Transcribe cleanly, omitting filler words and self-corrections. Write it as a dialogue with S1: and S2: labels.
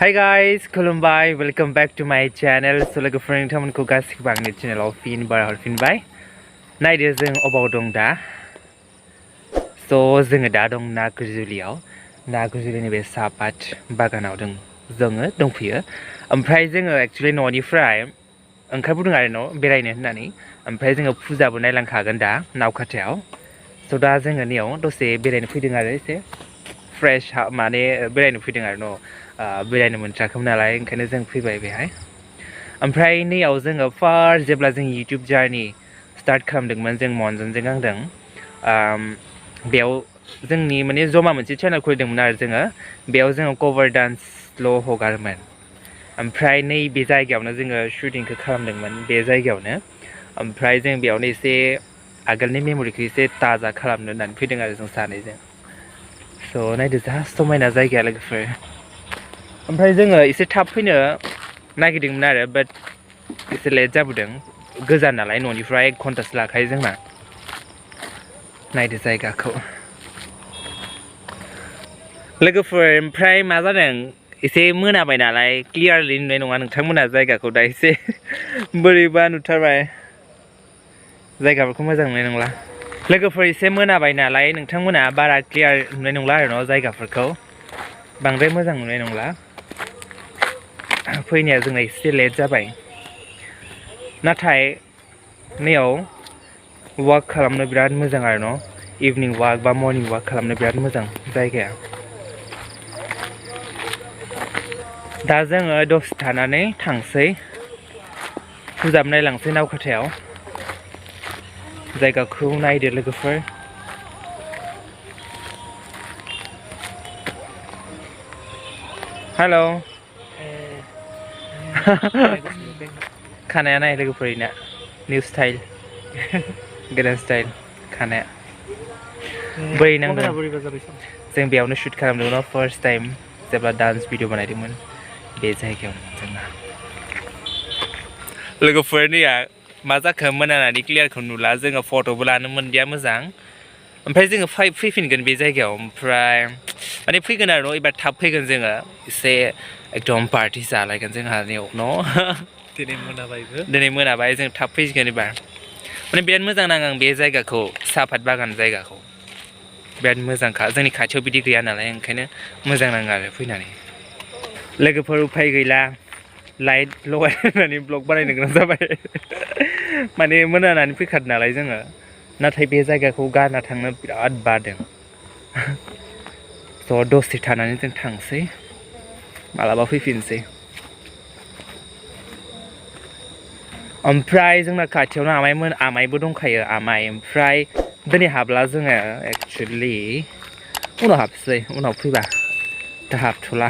S1: Hi guys, खुलुमबाय, welcome back to my channel. So लोगोफोर नोंथांमोनखौ गासिबो आंनि चेनेलाव हरफिनबाय। नायदो जों अबाव दं दा? So जोङो दा दं नागुरजुलिनि बे सापात बागानाव जोङो दंफैयो। ओमफ्राय जोङो एक्चुअली न'निफ्राय ओंखारबोदों आरो न' बेरायनो होननानै। ओमफ्राय जोङो फुजाबो नायलांखागोन दा नावखाथायाव। So दा जोङो नैयाव दसे बेरायनो फैदों आरो एसे फ्रेश माने बेरायनो फैदों आरो न' बेरायनो मोनथ्राखैमोन नालाय ओंखायनो जों फैबाय बेहाय। ओमफ्राय नैयाव जोङो फार्स्ट जेब्ला जों इउटिउब जार्नि स्टार्ट खालामदोंमोन जों मनजनजों आंजों बेयाव जोंनि माने जमा मोनसे चेनेल खुलिदोंमोन आरो बेयाव जोङो कभार डान्सल' हगारोमोन। ओमफ्राय नैबे जायगायावनो जोङो शुटिंखौ खालामदोंमोन बे जायगायावनो। ओमफ्राय जों बेयावनो एसे आगोलनि मेम'रिखौ एसे ताजा खालामनो होननानै फैदों आरो जों सानैजों। स' नायदो जा समायना जायगाया लोगोफोर। ओमफ्राय जोङो एसे थाब फैनो नागिरदोंमोन आरो बाट एसे लेट जाबोदों। गोजान नालाय न'निफ्राय 1 घन्टासो लाखायो जोंना। नायदो जायगाखौ। लोगोफोर ओमफ्राय मा जादों एसे मोनाबाय नालाय क्लियारलि नुनाय नङा नोंथांमोना जायगाखौ दा एसे बोरैबा नुथारबाय। जायगाफोरखौ मोजां नुनाय नंला। लोगोफोर एसे मोनाबाय नालाय नोंथांमोना बारा क्लियार नुनाय नंला आरो न' जायगाफोरखौ। बांद्राय मोजां नुनाय नंला। फैनाया जोंना एसे लेट जाबाय। नाथाय नैयाव वाक खालामनो बिराद मोजां आरो न' इभिनिं वाक बा मर्निं वाक खालामनो बिराद मोजां जायगाया। दा जोङो दसे थानानै थांसै फुजाबो नायलांसै नावखाथायाव। जायगाखौ नायदो लोगोफोर। हेल' खानाया नाय लोगोफोरना निउ स्टाइल गोदान स्टाइल खानाया बोरै नांदों? जों बेयावनो शुट खालामदोंमोन फार्स्ट टाइम जेब्ला डान्स भिडिअ बानायदोंमोन बे जायगायावनो जोंना। लोगोफोरनिया मा जाखो मोनानानै क्लियारखौ नुला जोङो फट'बो लानो मोनदिया मोजां। ओमफ्राय जोङो फैफिनगोन बे जायगायाव ओमफ्राय माने फैगोन आरो न' एबार थाब फैगोन जोङो एसे एकदम पार्टि जालायगोन जोंहानियाव न' दिनै मोनाबाय जों थाब फैसिगोन एबार। माने बिराद मोजां नाङो आं बे जायगाखौ सापात बागान जायगाखौ बिराद मोजांखा। जोंनि खाथियाव बिदि गैया नालाय ओंखायनो मोजां नाङो आरो फैनानै। लोगोफोर उफाय गैला लाइट लगायनानै ब्लग बानायनो गोनां जाबाय। माने मोनानानै फैखादों नालाय जोङो। नाथाय बे जायगाखौ गारना थांनो बिराद बादों। स' दसे थानानै जों थांसै मालाबा फैफिनसै। ओमफ्राय जोंना खाथियावनो आमाइबो दंखायो आमाइ। ओमफ्राय दिनै हाबला जोङो एक्सुवेलि उनाव हाबसै उनाव फैबा दा हाबथ'ला।